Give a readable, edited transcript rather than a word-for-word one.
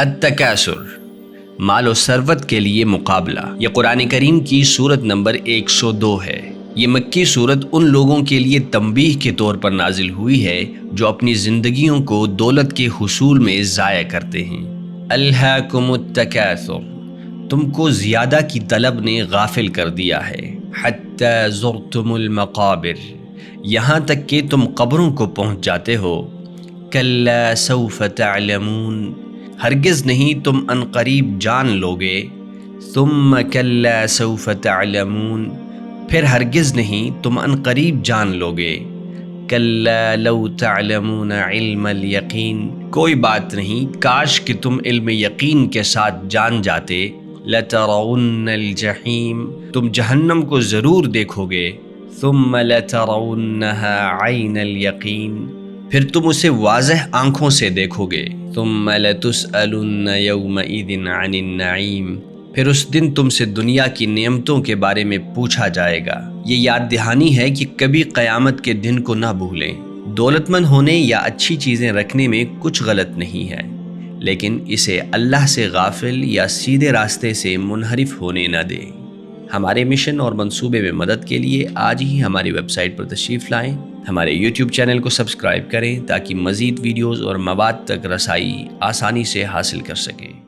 التکاثر، مال و ثروت کے لیے مقابلہ۔ یہ قرآن کریم کی سورت نمبر 102 ہے۔ یہ مکی سورت ان لوگوں کے لیے تنبیہ کے طور پر نازل ہوئی ہے جو اپنی زندگیوں کو دولت کے حصول میں ضائع کرتے ہیں۔ الہاکم التکاثر، تم کو زیادہ کی طلب نے غافل کر دیا ہے۔ حتی زرتم المقابر، یہاں تک کہ تم قبروں کو پہنچ جاتے ہو۔ کلا سوف تعلمون، ہرگز نہیں تم عنقریب جان لوگے۔ ثم کلا سوف تعلمون، پھر ہرگز نہیں تم عنقریب جان لوگے۔ کلا لو تعلمون علم الیقین، کوئی بات نہیں کاش کہ تم علم یقین کے ساتھ جان جاتے۔ لترون الجحیم، تم جہنم کو ضرور دیکھو گے۔ ثم لترونها عین الیقین، پھر تم اسے واضح آنکھوں سے دیکھو گے۔ ثم لتسألن یومئذ عن النعیم، پھر اس دن تم سے دنیا کی نعمتوں کے بارے میں پوچھا جائے گا۔ یہ یاد دہانی ہے کہ کبھی قیامت کے دن کو نہ بھولیں۔ دولت مند ہونے یا اچھی چیزیں رکھنے میں کچھ غلط نہیں ہے، لیکن اسے اللہ سے غافل یا سیدھے راستے سے منحرف ہونے نہ دیں۔ ہمارے مشن اور منصوبے میں مدد کے لیے آج ہی ہماری ویب سائٹ پر تشریف لائیں۔ ہمارے یوٹیوب چینل کو سبسکرائب کریں تاکہ مزید ویڈیوز اور مواد تک رسائی آسانی سے حاصل کر سکیں۔